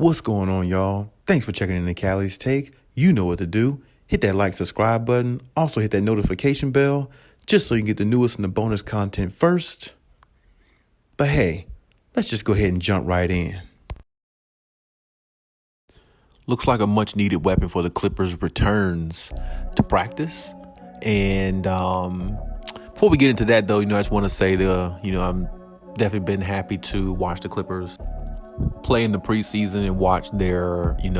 What's going on, y'all? Thanks for checking in the Khaliis Take. You know what to do. Hit that like, subscribe button. Also hit that notification bell just so you can get the newest and the bonus content first. But hey, let's just go ahead and jump right in. Looks like a much needed weapon for the Clippers returns to practice. And before we get into that, though, I just want to say I'm definitely been happy to watch the Clippers play in the preseason and watch their, just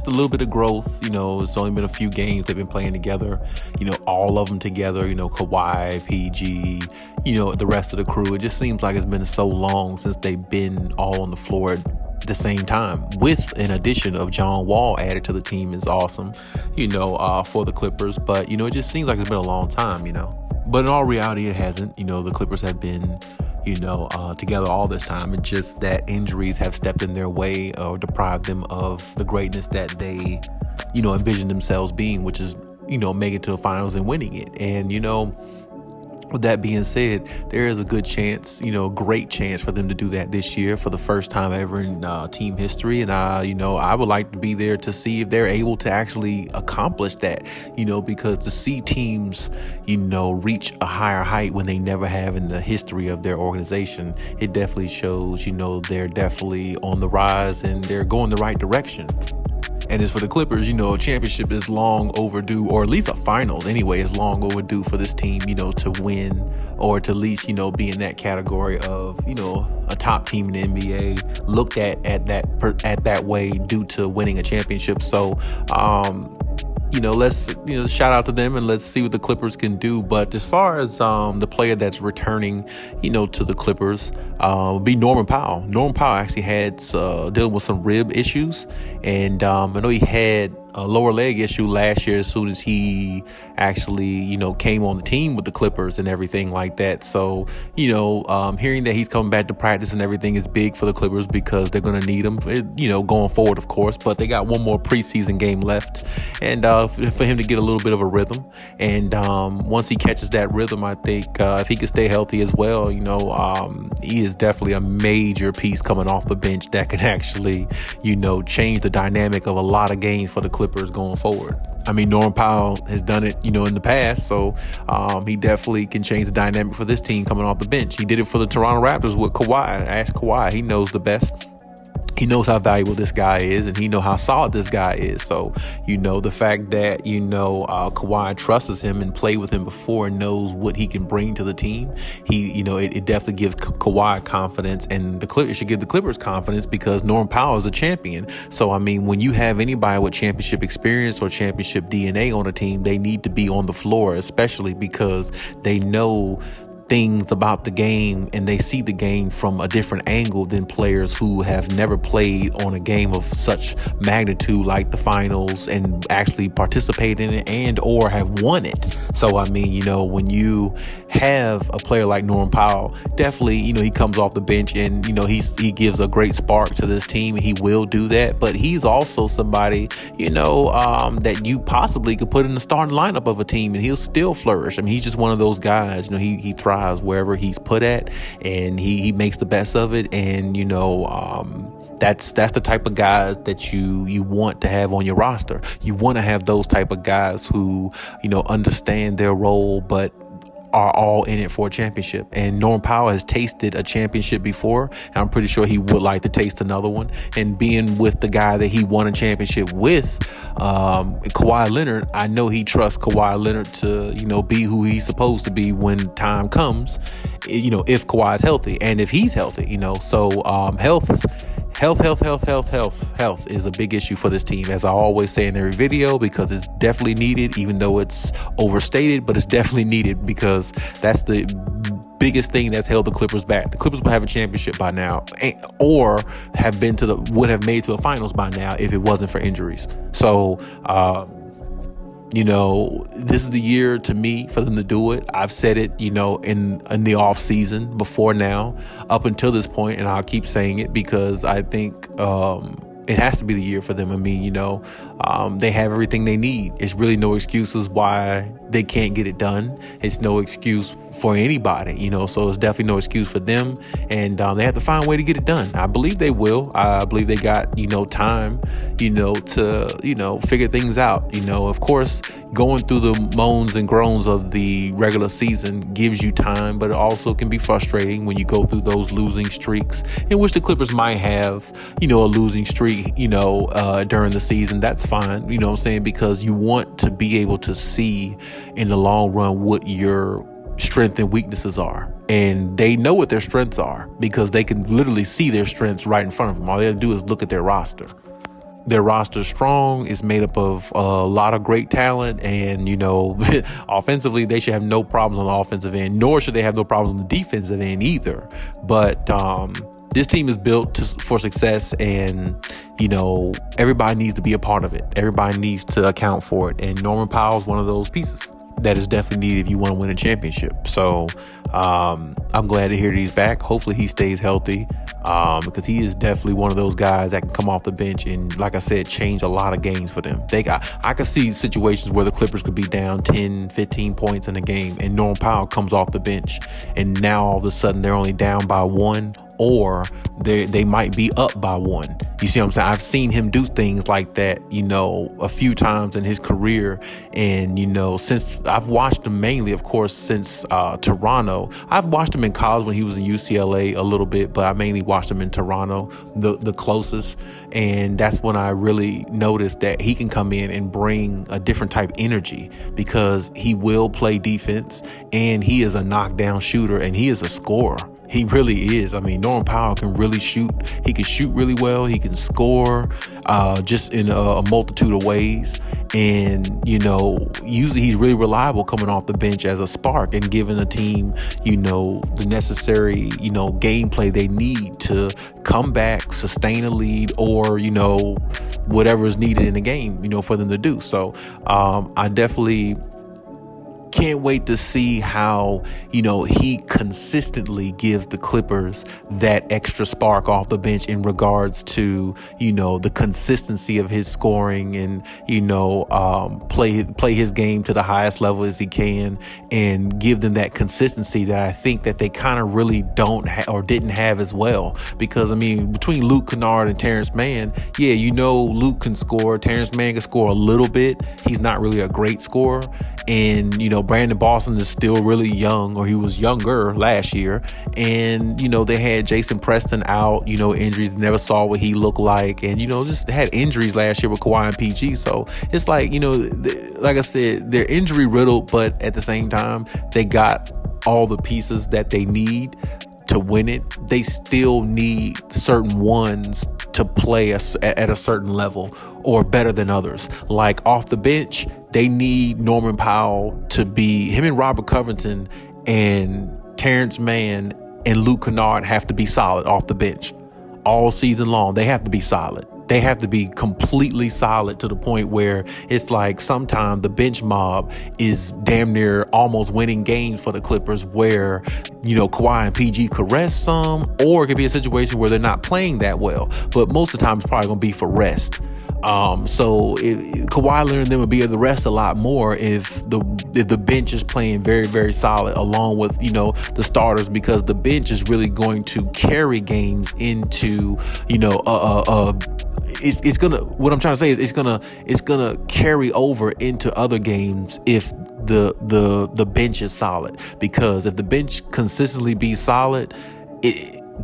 a little bit of growth. It's only been a few games they've been playing together, all of them together, Kawhi, PG, the rest of the crew. It just seems like it's been so long since they've been all on the floor at the same time, with an addition of John Wall added to the team is awesome, for the Clippers. But, it just seems like it's been a long time, But in all reality, it hasn't. The Clippers have been together all this time, and just that injuries have stepped in their way or deprived them of the greatness that they, envisioned themselves being, which is, making it to the finals and winning it. And, with that being said, there is a good chance, great chance for them to do that this year for the first time ever in team history. And, I would like to be there to see if they're able to actually accomplish that, because to see teams, reach a higher height when they never have in the history of their organization, it definitely shows, they're definitely on the rise and they're going the right direction. And as for the Clippers, a championship is long overdue, or at least a finals anyway is long overdue for this team, to win, or to at least, be in that category of, a top team in the NBA, looked at that way due to winning a championship. So, let's, shout out to them and let's see what the Clippers can do. But as far as the player that's returning, to the Clippers, would be Norman Powell. Norman Powell actually had dealing with some rib issues. And I know he had a lower leg issue last year as soon as he actually, came on the team with the Clippers and everything like that. So, hearing that he's coming back to practice and everything is big for the Clippers because they're going to need him, going forward, of course. But they got one more preseason game left, and for him to get a little bit of a rhythm. And once he catches that rhythm, I think if he can stay healthy as well, he is definitely a major piece coming off the bench that can actually, change the dynamic of a lot of games for the Clippers going forward. I mean, Norman Powell has done it, in the past, so he definitely can change the dynamic for this team coming off the bench. He did it for the Toronto Raptors with Kawhi. Ask Kawhi, he knows the best. He knows how valuable this guy is, and he knows how solid this guy is. So, the fact that, Kawhi trusts him and played with him before and knows what he can bring to the team, it definitely gives Kawhi confidence, and it should give the Clippers confidence because Norman Powell is a champion. So, I mean, when you have anybody with championship experience or championship DNA on a team, they need to be on the floor, especially because they know things about the game and they see the game from a different angle than players who have never played on a game of such magnitude like the finals and actually participate in it and or have won it. So, I mean, when you have a player like Norman Powell, definitely, he comes off the bench and, he gives a great spark to this team, and he will do that. But he's also somebody, that you possibly could put in the starting lineup of a team and he'll still flourish. I mean, he's just one of those guys, he thrives wherever he's put at, and he makes the best of it. And that's the type of guys that you want to have on your roster. You want to have those type of guys who understand their role but are all in it for a championship. And Norman Powell has tasted a championship before, and I'm pretty sure he would like to taste another one. And being with the guy that he won a championship with, Kawhi Leonard, I know he trusts Kawhi Leonard to, be who he's supposed to be when time comes, if Kawhi's healthy and if he's healthy, so Health is a big issue for this team, as I always say in every video, because it's definitely needed, even though it's overstated, but it's definitely needed because that's the biggest thing that's held the Clippers back. The Clippers would have a championship by now, or would have made to a finals by now if it wasn't for injuries. So, this is the year to me for them to do it. I've said it, in the off season before now, up until this point, and I'll keep saying it because I think it has to be the year for them. I mean, they have everything they need. It's really no excuses why they can't get it done. It's no excuse for anybody, so it's definitely no excuse for them. And they have to find a way to get it done. I believe they will. I believe they got, time, to, figure things out. Of course, going through the moans and groans of the regular season gives you time, but it also can be frustrating when you go through those losing streaks, in which the Clippers might have, a losing streak, during the season. That's fine, what I'm saying, because you want to be able to see in the long run what your strengths and weaknesses are. And they know what their strengths are because they can literally see their strengths right in front of them. All they have to do is look at their roster. Their roster is strong. It's made up of a lot of great talent. And, offensively, they should have no problems on the offensive end, nor should they have no problems on the defensive end either. But this team is built for success, and, everybody needs to be a part of it. Everybody needs to account for it. And Norman Powell is one of those pieces that is definitely needed if you want to win a championship. So I'm glad to hear that he's back. Hopefully he stays healthy, because he is definitely one of those guys that can come off the bench and, like I said, change a lot of games for them. I could see situations where the Clippers could be down 10, 15 points in a game, and Norman Powell comes off the bench, and now all of a sudden they're only down by 1, or they might be up by 1. You see what I'm saying? I've seen him do things like that, a few times in his career. And, since I've watched him mainly, of course, since Toronto. I've watched him in college when he was in UCLA a little bit, but I mainly watched him in Toronto, the closest. And that's when I really noticed that he can come in and bring a different type of energy, because he will play defense, and he is a knockdown shooter, and he is a scorer. He really is. I mean, Norman Powell can really shoot. He can shoot really well. He can score just in a multitude of ways. And, usually he's really reliable coming off the bench as a spark and giving a team, the necessary, gameplay they need to come back, sustain a lead, or, whatever is needed in the game, for them to do. So I definitely can't wait to see how, he consistently gives the Clippers that extra spark off the bench in regards to, the consistency of his scoring and, play his game to the highest level as he can, and give them that consistency that I think that they kind of really don't or didn't have as well. Because, between Luke Kennard and Terrence Mann, Luke can score. Terrence Mann can score a little bit. He's not really a great scorer. And, Brandon Boston is still really young, or he was younger last year. And, they had Jason Preston out, injuries, never saw what he looked like. And, just had injuries last year with Kawhi and PG. So it's like, like I said, they're injury riddled, but at the same time, they got all the pieces that they need to win it. They still need certain ones to play at a certain level or better than others. Like off the bench, they need Norman Powell to be, him and Robert Covington and Terrence Mann and Luke Kennard have to be solid off the bench all season long. They have to be solid. They have to be completely solid to the point where it's like sometimes the bench mob is damn near almost winning games for the Clippers, where, Kawhi and PG could rest some, or it could be a situation where they're not playing that well. But most of the time it's probably going to be for rest. So Kawhi Leonard and them would be able to rest a lot more if the bench is playing very, very solid along with, the starters, because the bench is really going to carry games into, it's gonna, what I'm trying to say is it's gonna carry over into other games if the bench is solid. Because if the bench consistently be solid,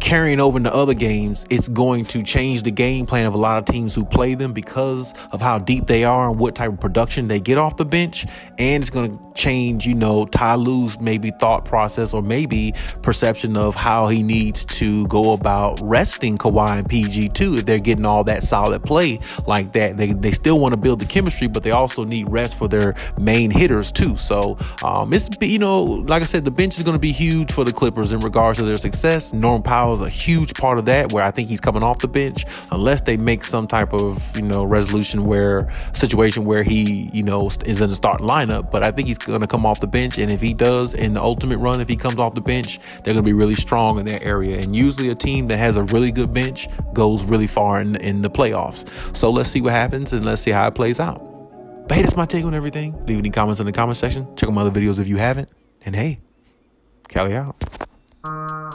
carrying over into other games, it's going to change the game plan of a lot of teams who play them because of how deep they are and what type of production they get off the bench. And it's going to change, Ty Lue's maybe thought process, or maybe perception of how he needs to go about resting Kawhi and PG too, if they're getting all that solid play like that. They still want to build the chemistry, but they also need rest for their main hitters too. So it's, like I said, the bench is going to be huge for the Clippers in regards to their success. Norman Powell is a huge part of that, where I think he's coming off the bench unless they make some type of, situation where he, is in the starting lineup. But I think he's going to come off the bench. And if he does in the ultimate run, if he comes off the bench, they're going to be really strong in that area. And usually a team that has a really good bench goes really far in the playoffs. So let's see what happens, and let's see how it plays out. But hey, that's my take on everything. Leave any comments in the comment section. Check out my other videos if you haven't. And hey, Khaliis out.